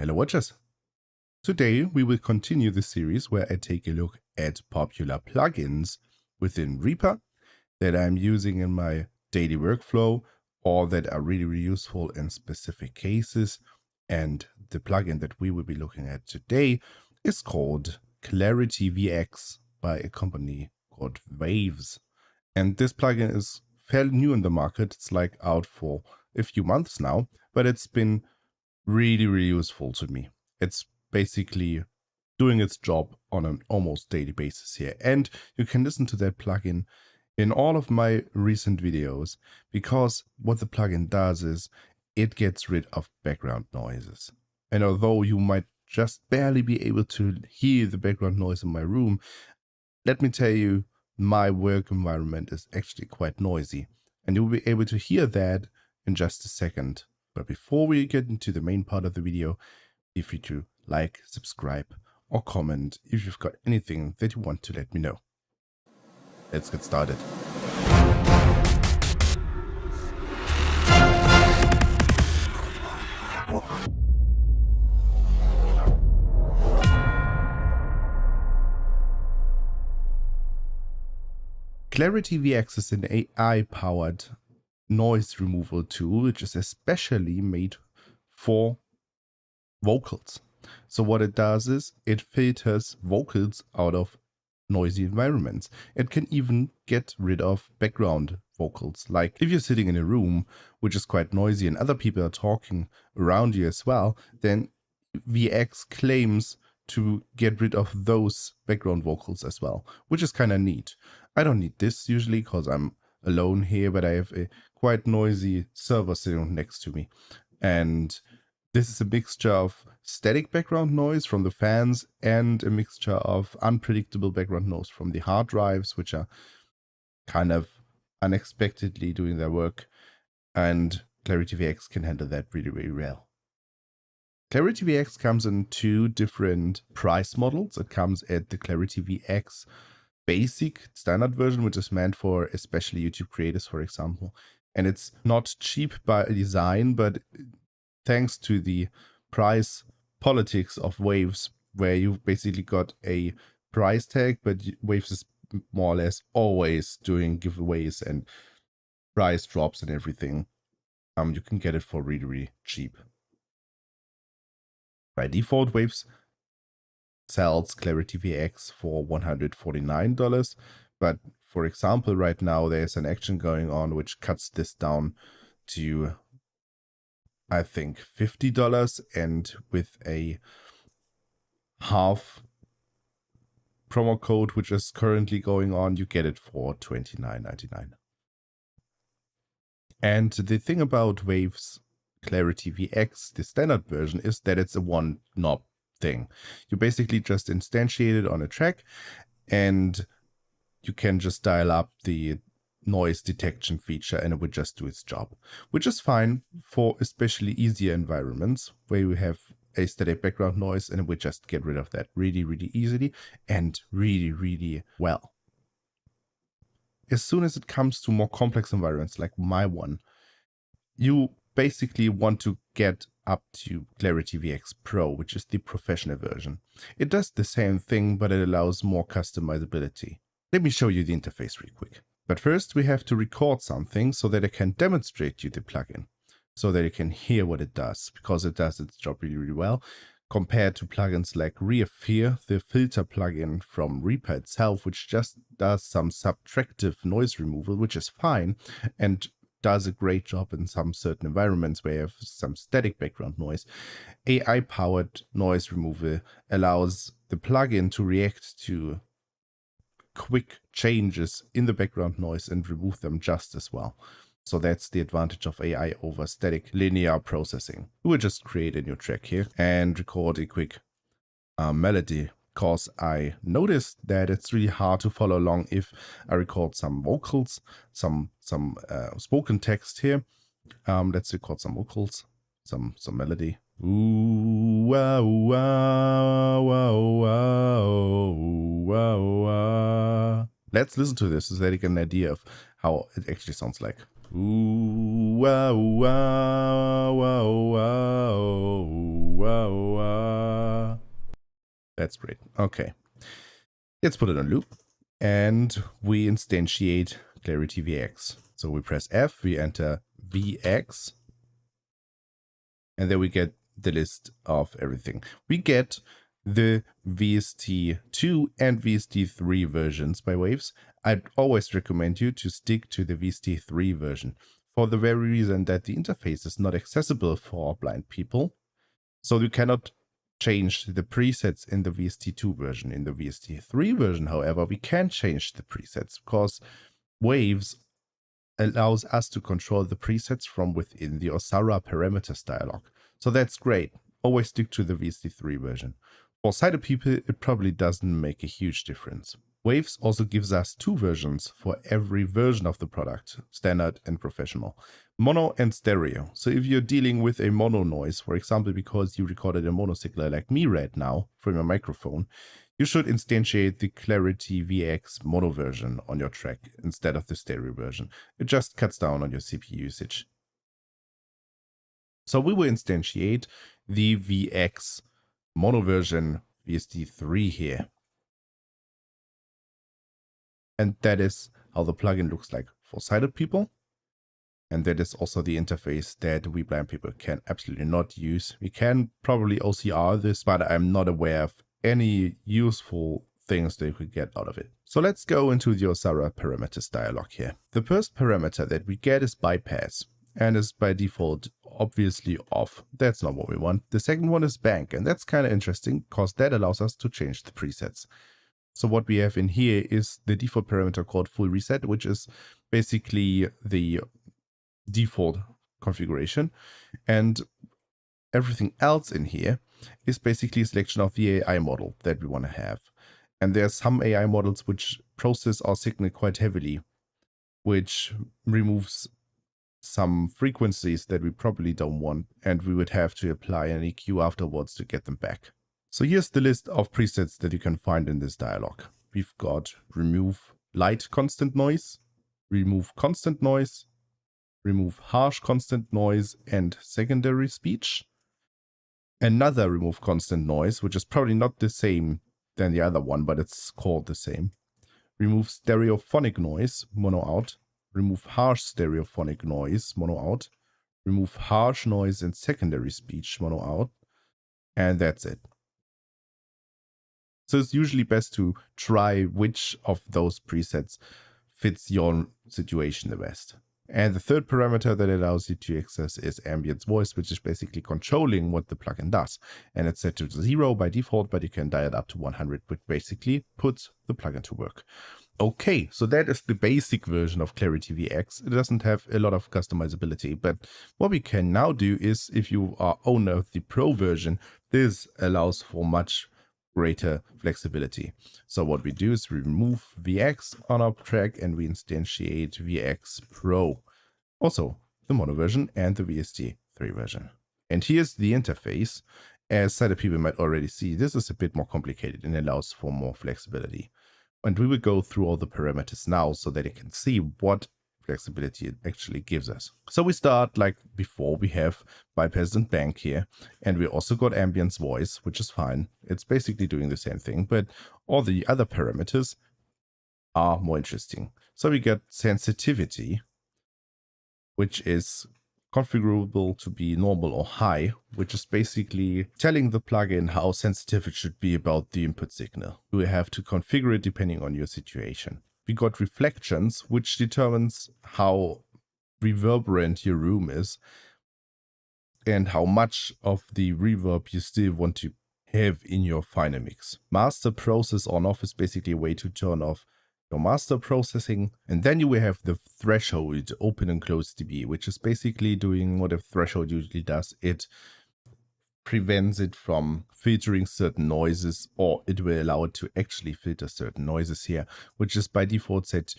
Hello watchers! Today we will continue the series where I take a look at popular plugins within Reaper that I'm using in my daily workflow or that are really useful in specific cases. And the plugin that we will be looking at today is called Clarity VX by a company called Waves. And this plugin is fairly new in the market. It's like out for a few months now, but it's been really useful to me. It's basically doing its job on an almost daily basis here. And you can listen to that plugin in all of my recent videos, because what the plugin does is it gets rid of background noises. And although you might just barely be able to hear the background noise in my room, let me tell you, my work environment is actually quite noisy. And you'll be able to hear that in just a second. But before we get into the main part of the video, feel free to like, subscribe, or comment if you've got anything that you want to let me know. Let's get started. Clarity VX is an AI-powered noise removal tool, which is especially made for vocals. So what it does is it filters vocals out of noisy environments. It can even get rid of background vocals. Like if you're sitting in a room which is quite noisy and other people are talking around you as well, then VX claims to get rid of those background vocals as well, which is kind of neat. I don't need this usually because I'm alone here, but I have a quite noisy server sitting next to me. And this is a mixture of static background noise from the fans and a mixture of unpredictable background noise from the hard drives, which are kind of unexpectedly doing their work. And Clarity VX can handle that really well. Clarity VX comes in two different price models. It comes at the Clarity VX basic standard version, which is meant for especially YouTube creators, for example. And it's not cheap by design, but thanks to the price politics of Waves, where you've basically got a price tag, but Waves is more or less always doing giveaways and price drops and everything. You can get it for really cheap. By default, Waves sells Clarity VX for $149, but for example, right now there's an action going on which cuts this down to, I think, $50, and with a half promo code which is currently going on, you get it for $29.99. And the thing about Waves Clarity VX, the standard version, is that it's a one knob thing. You basically just instantiate it on a track and you can just dial up the noise detection feature and it would just do its job, which is fine for especially easier environments where you have a static background noise, and it would just get rid of that really easily and really well. As soon as it comes to more complex environments like my one, you basically want to get up to Clarity VX Pro, which is the professional version. It does the same thing, but it allows more customizability. Let me show you the interface real quick. But first we have to record something so that I can demonstrate you the plugin, so that you can hear what it does, because it does its job really well, compared to plugins like Reappear, the filter plugin from Reaper itself, which just does some subtractive noise removal, which is fine, and does a great job in some certain environments where you have some static background noise. AI-powered noise removal allows the plugin to react to quick changes in the background noise and remove them just as well. So that's the advantage of AI over static linear processing. We'll just create a new track here and record a quick melody, because I noticed that it's really hard to follow along if I record some vocals, some spoken text here. Let's record some vocals, some melody. Ooh, wow, wow, wow, wow, wow, wow. Let's listen to this so that you get an idea of how it actually sounds like. Ooh, wow, wow, wow, wow, That's great. Okay. Let's put it on loop. And we instantiate Clarity VX. So we press F, we enter VX, and then we get the list of everything. We get the VST2 and VST3 versions by Waves. I'd always recommend you to stick to the VST3 version for the very reason that the interface is not accessible for blind people. So you cannot change the presets in the VST2 version. In the VST3 version, however, we can change the presets because Waves allows us to control the presets from within the OSARA parameters dialog. So that's great. Always stick to the VST3 version. For sighted people, it probably doesn't make a huge difference. Waves also gives us two versions for every version of the product, standard and professional, mono and stereo. So if you're dealing with a mono noise, for example, because you recorded a mono signal like me right now from your microphone, you should instantiate the Clarity VX mono version on your track instead of the stereo version. It just cuts down on your CPU usage. So we will instantiate the VX mono version VST3 here. And that is how the plugin looks like for sighted people. And that is also the interface that we blind people can absolutely not use. We can probably OCR this, but I'm not aware of any useful things that you could get out of it. So let's go into the OSARA parameters dialog here. The first parameter that we get is bypass and is by default obviously off. That's not what we want. The second one is bank, and that's kind of interesting because that allows us to change the presets. So what we have in here is the default parameter called full reset, which is basically the default configuration. And everything else in here is basically a selection of the AI model that we want to have. And there are some AI models which process our signal quite heavily, which removes some frequencies that we probably don't want, and we would have to apply an EQ afterwards to get them back. So here's the list of presets that you can find in this dialog. We've got remove light constant noise, remove constant noise, remove harsh constant noise and secondary speech. Another remove constant noise, which is probably not the same than the other one, but it's called the same. Remove stereophonic noise, mono out. Remove harsh stereophonic noise, mono out. Remove harsh noise and secondary speech, mono out. And that's it. So it's usually best to try which of those presets fits your situation the best. And the third parameter that allows you to access is ambient voice, which is basically controlling what the plugin does. And it's set to 0 by default, but you can dial it up to 100, which basically puts the plugin to work. Okay, so that is the basic version of Clarity VX. It doesn't have a lot of customizability, but what we can now do is, if you are owner of the Pro version, this allows for much greater flexibility. So what we do is we remove VX on our track and we instantiate VX Pro. Also the mono version and the VST3 version. And here's the interface. As sighted people might already see, this is a bit more complicated and allows for more flexibility. And we will go through all the parameters now so that you can see what flexibility it actually gives us. So we start like before. We have bypass and bank here, and we also got ambience voice, which is fine. It's basically doing the same thing, but all the other parameters are more interesting. So we get sensitivity, which is configurable to be normal or high, which is basically telling the plugin how sensitive it should be about the input signal. You have to configure it depending on your situation. We got reflections, which determines how reverberant your room is and how much of the reverb you still want to have in your final mix. Master process on off is basically a way to turn off your master processing. And then you will have the threshold open and close dB, which is basically doing what a threshold usually does. It prevents it from filtering certain noises, or it will allow it to actually filter certain noises here, which is by default set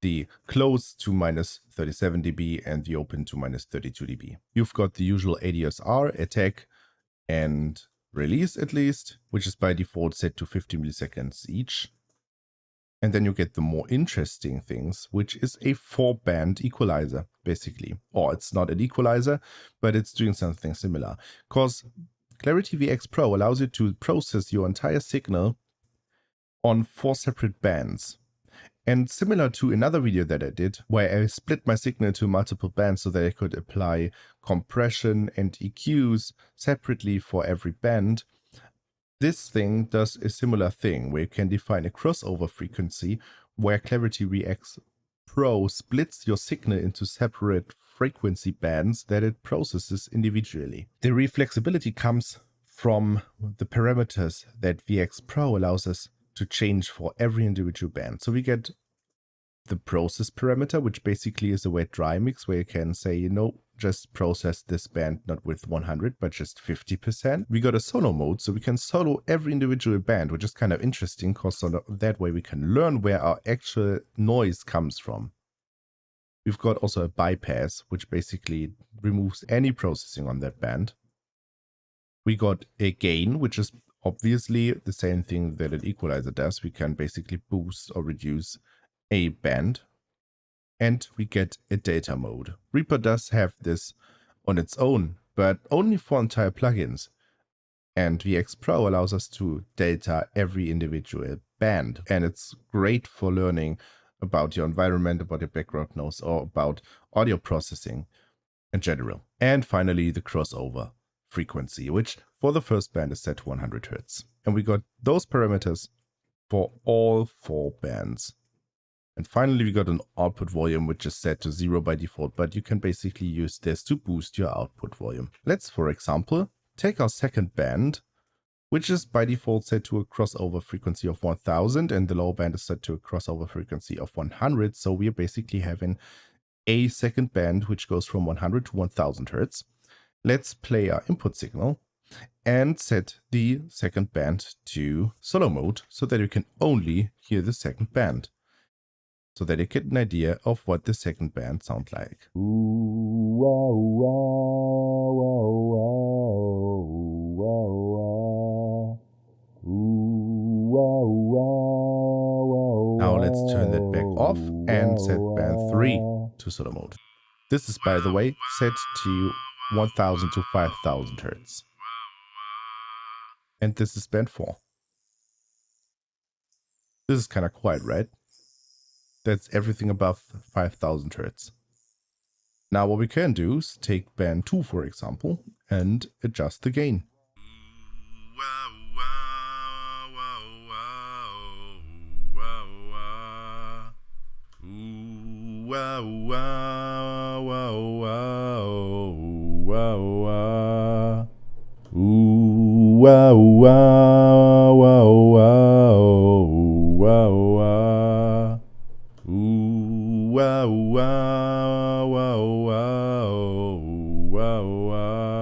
the close to minus 37 dB and the open to minus 32 dB. You've got the usual ADSR, attack and release at least, which is by default set to 50 milliseconds each. And then you get the more interesting things, which is a 4-band equalizer, basically. Or it's not an equalizer, but it's doing something similar. Because Clarity VX Pro allows you to process your entire signal on 4 separate bands. And similar to another video that I did, where I split my signal into multiple bands so that I could apply compression and EQs separately for every band, this thing does a similar thing where you can define a crossover frequency where Clarity VX Pro splits your signal into separate frequency bands that it processes individually. The reflexibility comes from the parameters that VX Pro allows us to change for every individual band. So we get the process parameter, which basically is a wet dry mix where you can say, just process this band not with 100, but just 50%. We got a solo mode, so we can solo every individual band, which is kind of interesting because that way we can learn where our actual noise comes from. We've got also a bypass, which basically removes any processing on that band. We got a gain, which is obviously the same thing that an equalizer does. We can basically boost or reduce a band. And we get a data mode. Reaper does have this on its own, but only for entire plugins. And VX Pro allows us to data every individual band. And it's great for learning about your environment, about your background noise, or about audio processing in general. And finally, the crossover frequency, which for the first band is set to 100 Hz. And we got those parameters for all 4 bands. And finally, we got an output volume, which is set to 0 by default, but you can basically use this to boost your output volume. Let's, for example, take our second band, which is by default set to a crossover frequency of 1000, and the lower band is set to a crossover frequency of 100. So we are basically having a second band, which goes from 100 to 1000 Hz. Let's play our input signal and set the second band to solo mode so that you can only hear the second band, so that you get an idea of what the second band sounds like. Now let's turn that back off and set band 3 to solo mode. This is, by the way, set to 1000 to 5000 Hz. And this is band 4. This is kind of quiet, right? That's everything above 5000 Hz. Now what we can do is take band 2, for example, and adjust the gain.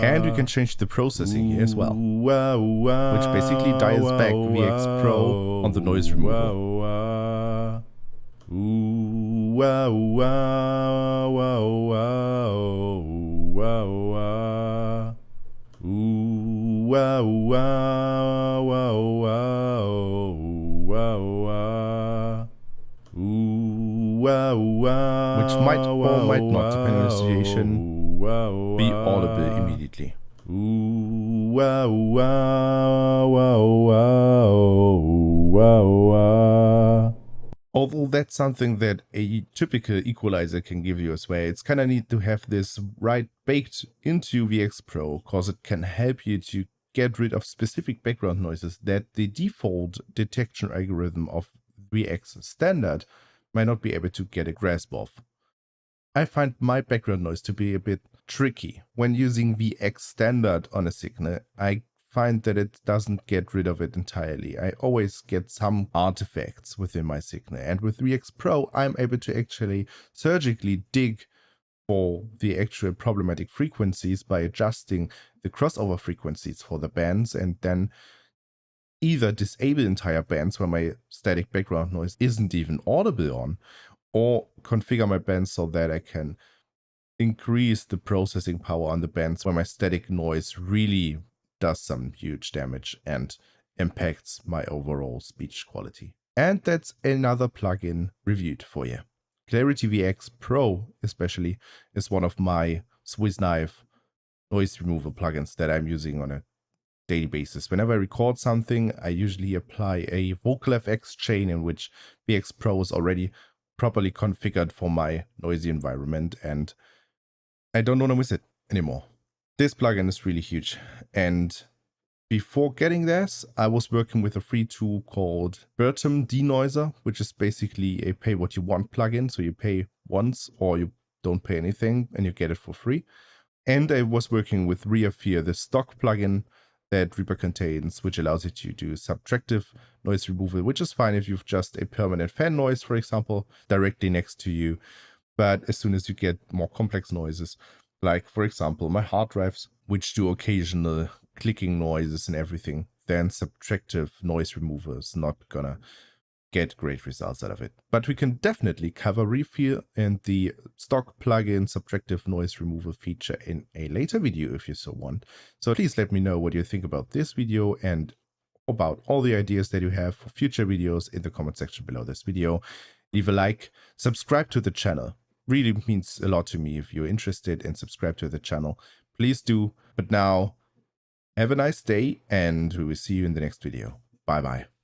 And we can change the processing here as well, which basically dials back VX Pro on the noise removal. Which might or might not, depending on the situation, be audible immediately. Although that's something that a typical equalizer can give you as well. It's kind of neat to have this right baked into VX Pro, because it can help you to get rid of specific background noises that the default detection algorithm of VX Standard might not be able to get a grasp of. I find my background noise to be a bit tricky. When using VX Standard on a signal, I find that it doesn't get rid of it entirely. I always get some artifacts within my signal. And with VX Pro, I'm able to actually surgically dig for the actual problematic frequencies by adjusting the crossover frequencies for the bands, and then either disable entire bands where my static background noise isn't even audible on, or configure my bands so that I can increase the processing power on the bands where my static noise really does some huge damage and impacts my overall speech quality. And that's another plugin reviewed for you. Clarity VX Pro especially is one of my Swiss knife noise removal plugins that I'm using on a daily basis. Whenever I record something, I usually apply a vocal FX chain in which VX Pro is already properly configured for my noisy environment, and I don't want to miss it anymore. This plugin is really huge. And before getting this, I was working with a free tool called Bertum Denoiser, which is basically a pay what you want plugin. So you pay once or you don't pay anything and you get it for free. And I was working with Reappear, the stock plugin that Reaper contains, which allows you to do subtractive noise removal, which is fine if you've just a permanent fan noise, for example, directly next to you. But as soon as you get more complex noises, like, for example, my hard drives, which do occasional clicking noises and everything, then subtractive noise removal is not gonna get great results out of it. But we can definitely cover Reappear and the stock plugin subtractive noise removal feature in a later video if you so want. So please let me know what you think about this video and about all the ideas that you have for future videos in the comment section below this video. Leave a like, subscribe to the channel. Really means a lot to me if you're interested and subscribe to the channel. Please do. But now, have a nice day and we will see you in the next video. Bye bye.